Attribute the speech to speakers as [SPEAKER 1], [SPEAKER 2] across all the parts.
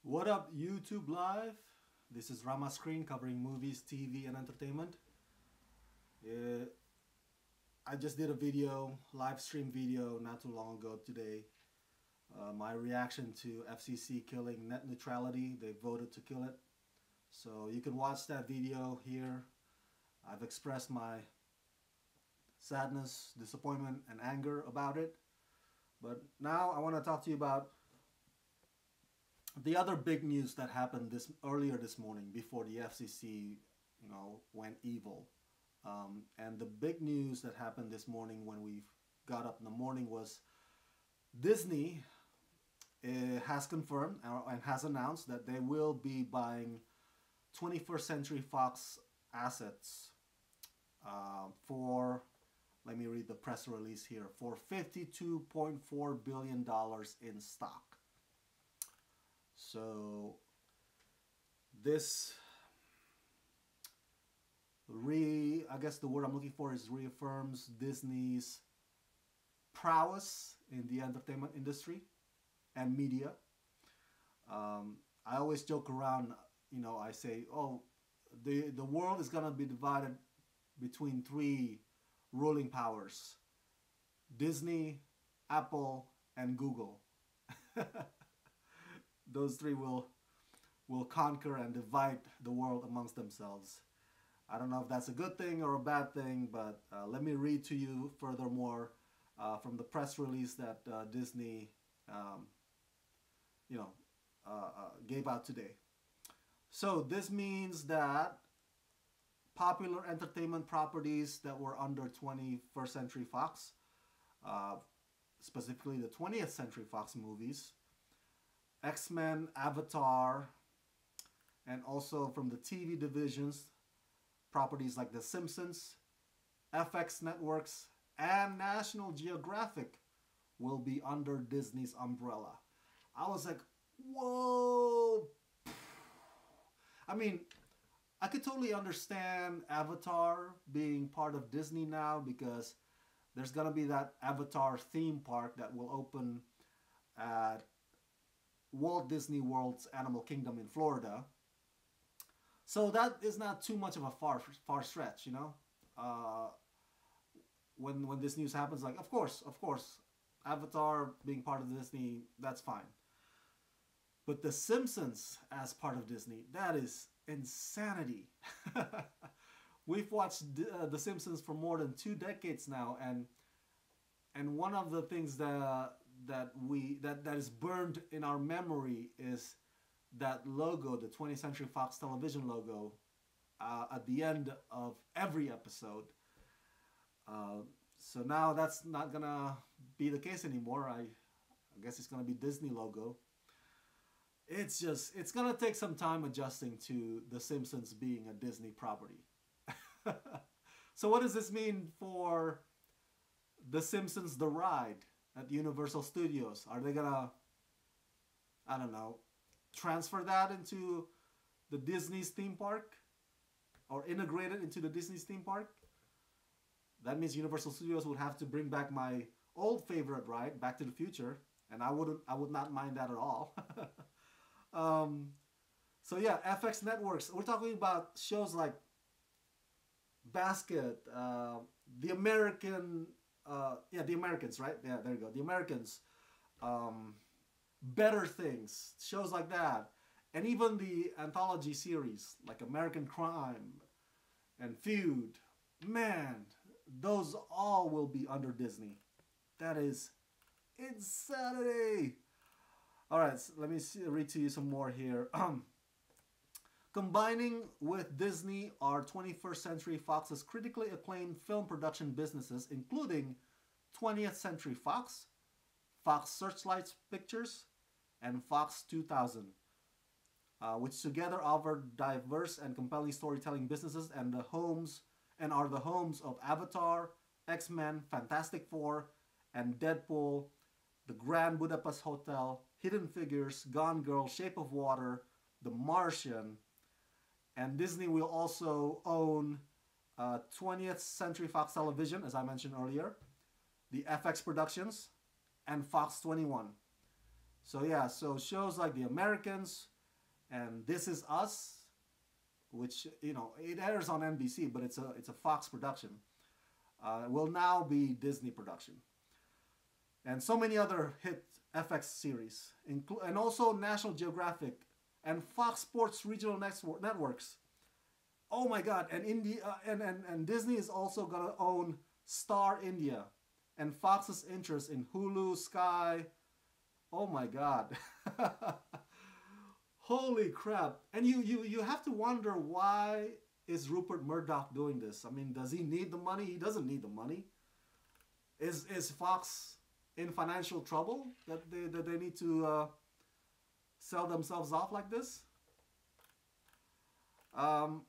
[SPEAKER 1] What up, YouTube Live? This is Rama Screen covering movies, TV, and entertainment. Uh, I just did a video, live stream video, not too long ago today. My reaction to FCC killing net neutrality. They voted to kill it. So you can watch that video here. I've expressed my sadness, disappointment, and anger about it. But now I want to talk to you about the other big news that happened earlier this morning before the FCC, went evil. And the big news that happened this morning when we got up in the morning was Disney has confirmed and has announced that they will be buying 21st Century Fox assets for, let me read the press release here, for $52.4 billion in stock. So this I guess the word I'm looking for is reaffirms Disney's prowess in the entertainment industry and media. I always joke around, I say, oh, the world is going to be divided between three ruling powers: Disney, Apple, and Google. Those three will conquer and divide the world amongst themselves. I don't know if that's a good thing or a bad thing, but let me read to you furthermore from the press release that Disney gave out today. So this means that popular entertainment properties that were under 21st Century Fox, specifically the 20th Century Fox movies, X-Men, Avatar, and also from the TV divisions, properties like The Simpsons, FX Networks, and National Geographic will be under Disney's umbrella. I was like, whoa! I mean, I could totally understand Avatar being part of Disney now because there's going to be that Avatar theme park that will open at Walt Disney World's Animal Kingdom in Florida. So that is not too much of a far stretch, when this news happens, like, of course, Avatar being part of Disney, that's fine. But The Simpsons as part of Disney, that is insanity. We've watched The Simpsons for more than 2 decades now, and one of the things that is burned in our memory is that logo, the 20th Century Fox television logo, at the end of every episode. So now that's not gonna be the case anymore. I guess it's gonna be Disney logo. It's gonna take some time adjusting to The Simpsons being a Disney property. So what does this mean for The Simpsons The Ride at Universal Studios? Are they gonna, I don't know, transfer that into the Disney's theme park or integrate it into the Disney's theme park? That means Universal Studios would have to bring back my old favorite ride, Back to the Future, and I would not mind that at all. So yeah, FX Networks. We're talking about shows like Basket, The American, The Americans, right? Yeah, there you go. The Americans, Better Things, shows like that. And even the anthology series like American Crime and Feud. Man, those all will be under Disney. That is insanity. All right, so let me read to you some more here. Combining with Disney are 21st Century Fox's critically acclaimed film production businesses, including 20th Century Fox, Fox Searchlight Pictures, and Fox 2000, which together offer diverse and compelling storytelling businesses and are the homes of Avatar, X-Men, Fantastic Four, and Deadpool, The Grand Budapest Hotel, Hidden Figures, Gone Girl, Shape of Water, The Martian, and Disney will also own 20th Century Fox Television, as I mentioned earlier, the FX Productions, and Fox 21. So yeah, so shows like The Americans, and This Is Us, which it airs on NBC, but it's a Fox production, will now be Disney production, and so many other hit FX series, and also National Geographic and Fox Sports regional networks. Oh my God! And India and Disney is also gonna own Star India, and Fox's interest in Hulu, Sky. Oh my God! Holy crap! And you have to wonder, why is Rupert Murdoch doing this? I mean, does he need the money? He doesn't need the money. Is Fox in financial trouble that they need to sell themselves off like this? Um,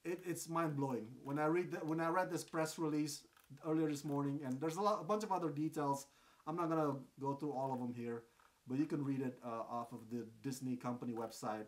[SPEAKER 1] it's mind blowing when when I read this press release earlier this morning, and there's a bunch of other details. I'm not gonna go through all of them here, but you can read it off of the Disney company website.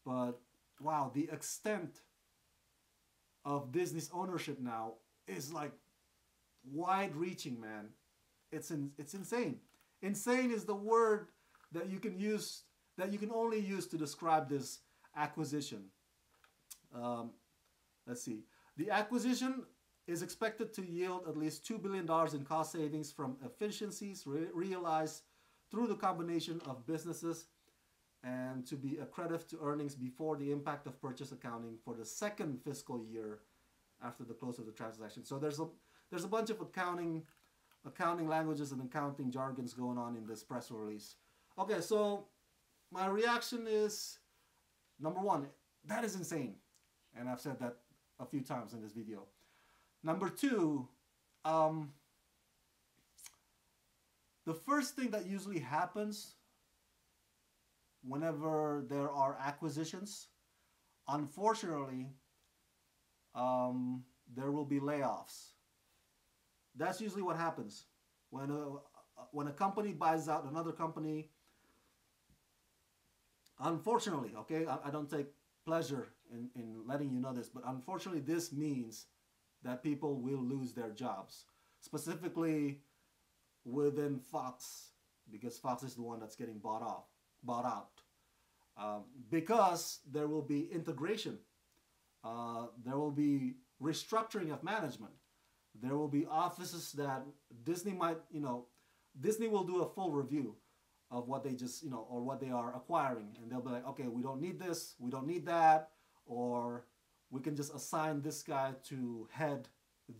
[SPEAKER 1] But wow, the extent of Disney's ownership now is like wide-reaching, man. It's insane. Insane is the word that you can use, that you can only use to describe this acquisition. Um, let's see. The acquisition is expected to yield at least $2 billion in cost savings from efficiencies realized through the combination of businesses, and to be accretive to earnings before the impact of purchase accounting for the second fiscal year after the close of the transaction. So there's a bunch of accounting languages and accounting jargons going on in this press release. Okay, so my reaction is, number one, that is insane. And I've said that a few times in this video. Number two, the first thing that usually happens whenever there are acquisitions, unfortunately, there will be layoffs. That's usually what happens when a company buys out another company. Unfortunately, okay, I don't take pleasure in letting you know this, but unfortunately this means that people will lose their jobs, specifically within Fox, because Fox is the one that's getting bought out. Because there will be integration, there will be restructuring of management, there will be offices that Disney Disney will do a full review of what they just, or what they are acquiring. And they'll be like, okay, we don't need this, we don't need that, or we can just assign this guy to head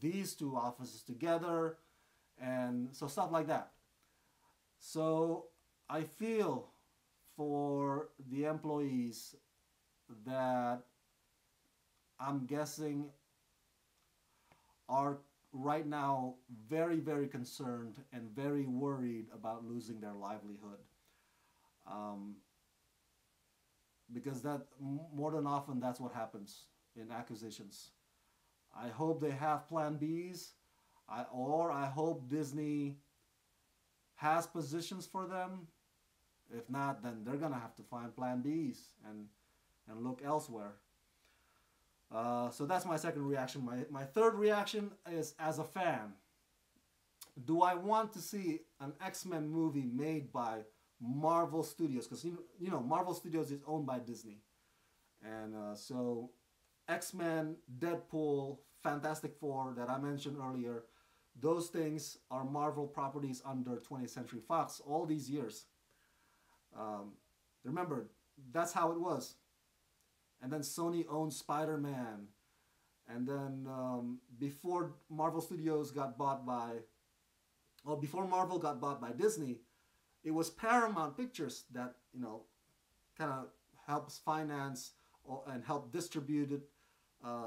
[SPEAKER 1] these two offices together, and so stuff like that. So I feel for the employees that I'm guessing are right now very, very concerned and very worried about losing their livelihood. Because that, more than often, that's what happens in acquisitions. I hope they have plan Bs, or I hope Disney has positions for them. If not, then they're gonna have to find plan Bs and look elsewhere. So that's my second reaction. My third reaction is, as a fan, do I want to see an X-Men movie made by Marvel Studios? Because Marvel Studios is owned by Disney, and so X-Men, Deadpool, Fantastic Four that I mentioned earlier, those things are Marvel properties under 20th Century Fox all these years. Remember, that's how it was. And then Sony owned Spider-Man. And then before Marvel Studios got bought by, before Marvel got bought by Disney, it was Paramount Pictures that, kind of helps finance and help distribute it,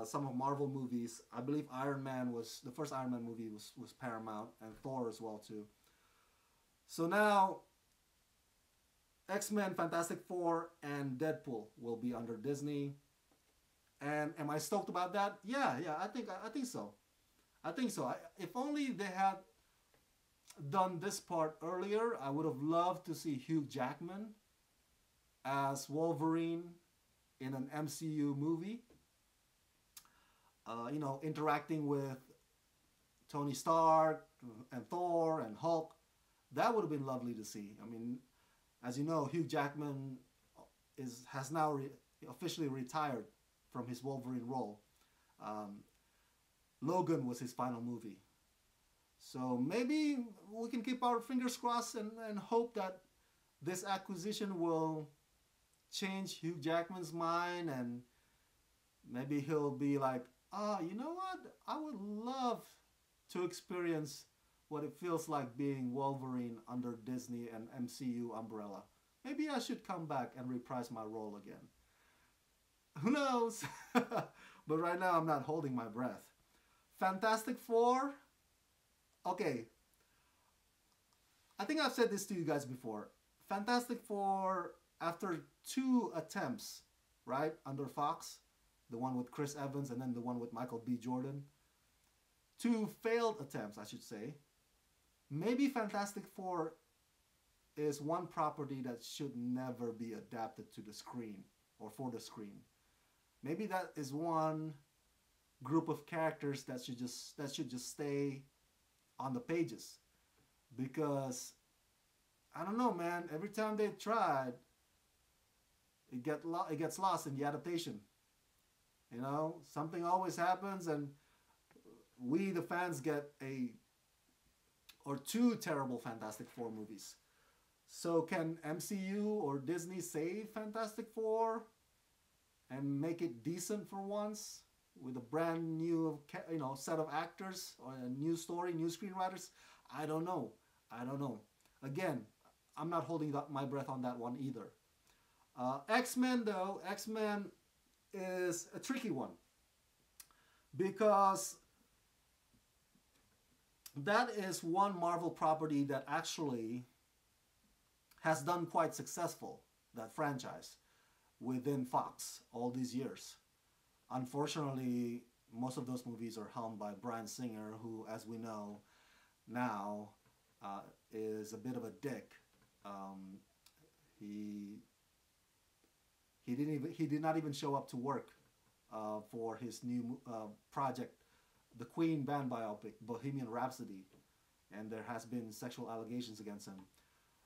[SPEAKER 1] some of Marvel movies. I believe the first Iron Man movie was Paramount, and Thor as well too. So now X-Men, Fantastic Four, and Deadpool will be under Disney. And am I stoked about that? Yeah, I think so. I think so. If only they had done this part earlier, I would have loved to see Hugh Jackman as Wolverine in an MCU movie. Interacting with Tony Stark and Thor and Hulk. That would have been lovely to see. I mean, As you know, Hugh Jackman has now officially retired from his Wolverine role. Um, Logan was his final movie. So maybe we can keep our fingers crossed and hope that this acquisition will change Hugh Jackman's mind, and maybe he'll be like, oh, you know what? I would love to experience what it feels like being Wolverine under Disney and MCU umbrella. Maybe I should come back and reprise my role again. Who knows? But right now I'm not holding my breath. Fantastic Four. Okay. I think I've said this to you guys before. Fantastic Four, after two attempts, right, under Fox, the one with Chris Evans and then the one with Michael B. Jordan, two failed attempts, I should say. Maybe Fantastic Four is one property that should never be adapted to the screen or for the screen. Maybe that is one group of characters that should just stay on the pages, because I don't know, man. Every time they tried, it gets lost in the adaptation. You know, something always happens, and we the fans get a or two terrible Fantastic Four movies. So can MCU or Disney save Fantastic Four and make it decent for once with a brand new, set of actors or a new story, new screenwriters? I don't know. I don't know. Again, I'm not holding my breath on that one either. X-Men, though, X-Men is a tricky one, because that is one Marvel property that actually has done quite successful, that franchise, within Fox all these years. Unfortunately, most of those movies are helmed by Bryan Singer, who, as we know now, is a bit of a dick. He did not even show up to work for his new project, the Queen band biopic, Bohemian Rhapsody, and there has been sexual allegations against him.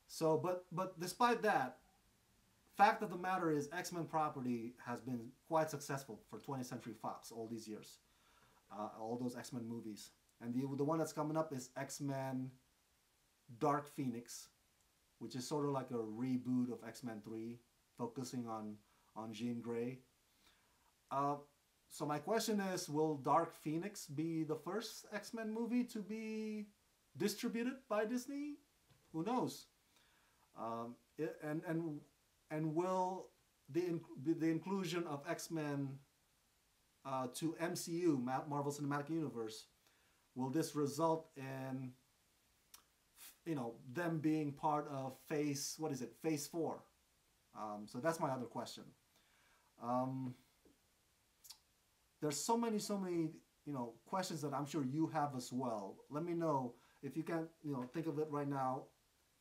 [SPEAKER 1] So, but despite that, fact of the matter is, X-Men property has been quite successful for 20th Century Fox all these years, all those X-Men movies, and the one that's coming up is X-Men Dark Phoenix, which is sort of like a reboot of X-Men 3, focusing on Jean Grey. So my question is, will Dark Phoenix be the first X-Men movie to be distributed by Disney? Who knows? And will the inclusion of X-Men to MCU, Marvel Cinematic Universe, will this result in them being part of Phase 4? So that's my other question. There's so many questions that I'm sure you have as well. Let me know if you can't think of it right now,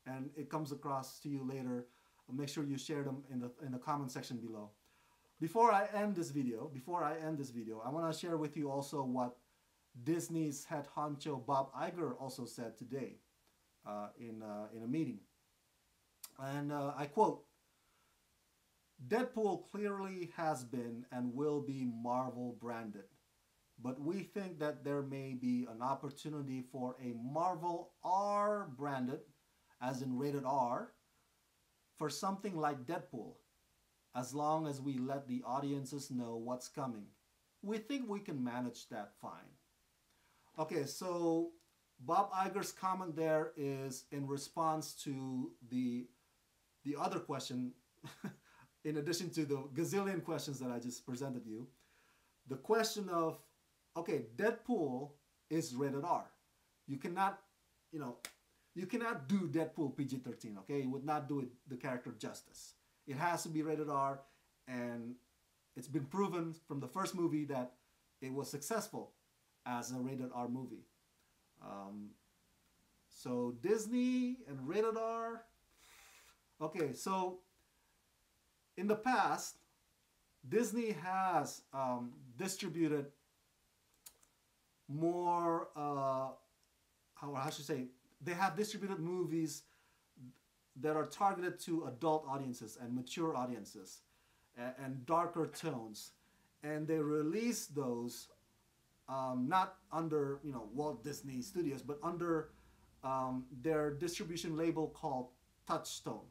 [SPEAKER 1] and it comes across to you later. Make sure you share them in the comment section below. Before I end this video, I want to share with you also what Disney's head honcho Bob Iger also said today in a meeting. And I quote, "Deadpool clearly has been and will be Marvel branded, but we think that there may be an opportunity for a Marvel R branded, as in rated R, for something like Deadpool, as long as we let the audiences know what's coming. We think we can manage that fine." Okay, so Bob Iger's comment there is in response to the other question, in addition to the gazillion questions that I just presented you. The question of, okay, Deadpool is rated R. You cannot do Deadpool PG-13, okay? It would not do it the character justice. It has to be rated R, and it's been proven from the first movie that it was successful as a rated R movie. So Disney and rated R. Okay, so in the past, Disney has distributed more, how I should say, they have distributed movies that are targeted to adult audiences and mature audiences and darker tones, and they release those not under Walt Disney Studios, but under their distribution label called Touchstone.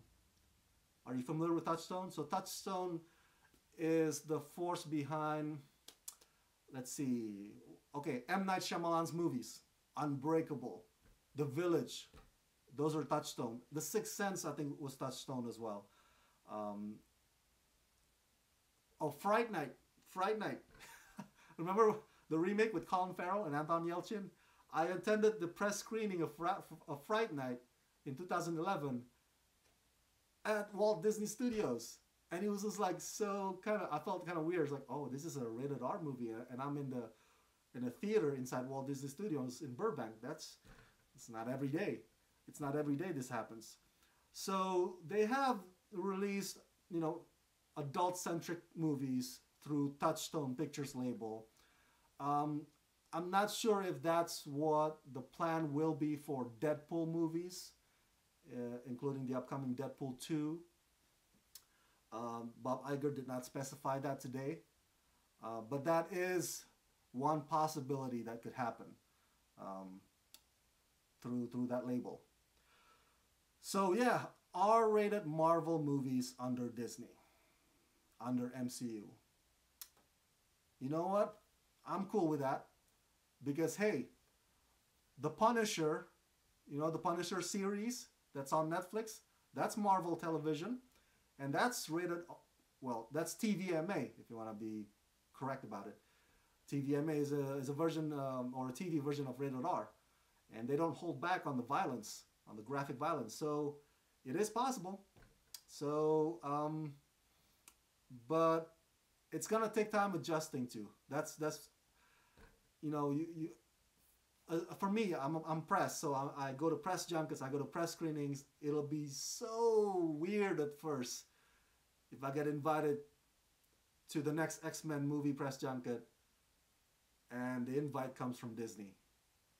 [SPEAKER 1] Are you familiar with Touchstone? So Touchstone is the force behind, let's see, okay, M. Night Shyamalan's movies, Unbreakable, The Village, those are Touchstone. The Sixth Sense, I think, was Touchstone as well. Fright Night. Fright Night. Remember the remake with Colin Farrell and Anton Yelchin? I attended the press screening of Fright Night in 2011 at Walt Disney Studios. And it was just like so kind of, I felt kind of weird. It's like, oh, this is a rated R movie, and I'm in a theater inside Walt Disney Studios in Burbank. It's not every day. It's not every day this happens. So they have released, adult-centric movies through Touchstone Pictures label. I'm not sure if that's what the plan will be for Deadpool movies, including the upcoming Deadpool 2. Bob Iger did not specify that today, but that is one possibility that could happen through that label. So yeah, R-rated Marvel movies under Disney, under MCU. You know what? I'm cool with that because hey, The Punisher, the Punisher series that's on Netflix, that's Marvel Television, and that's rated, well, that's TVMA if you want to be correct about it. TVMA is a version or a TV version of rated R, and they don't hold back on the violence, on the graphic violence. So it is possible. So, but it's gonna take time adjusting to. That's for me, I'm press, so I go to press junkets, I go to press screenings. It'll be so weird at first if I get invited to the next X-Men movie press junket and the invite comes from Disney,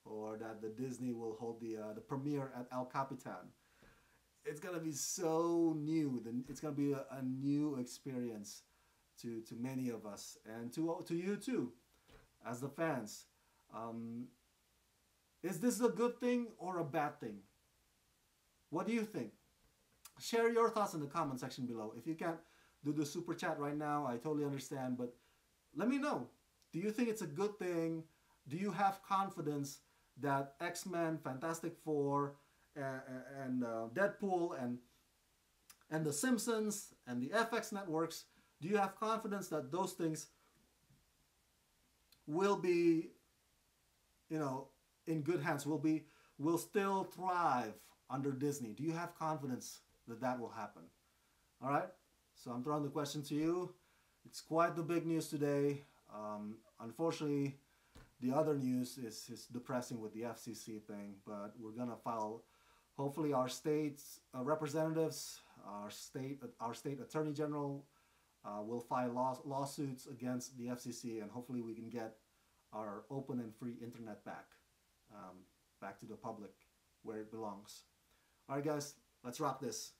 [SPEAKER 1] or that the Disney will hold the premiere at El Capitan. It's gonna be so new. It's gonna be a new experience to many of us, and to you too, as the fans. Is this a good thing or a bad thing? What do you think? Share your thoughts in the comment section below. If you can't do the super chat right now, I totally understand, but let me know. Do you think it's a good thing? Do you have confidence that X-Men, Fantastic Four, and Deadpool, and The Simpsons, and the FX networks, do you have confidence that those things will be, in good hands, will still thrive under Disney? Do you have confidence that that will happen? All right, so I'm throwing the question to you. It's quite the big news today. Unfortunately, the other news is depressing with the FCC thing, but we're gonna file, hopefully our state's representatives, our state attorney general will file lawsuits against the FCC, and hopefully we can get our open and free internet back to the public where it belongs. All right, guys, let's rock this.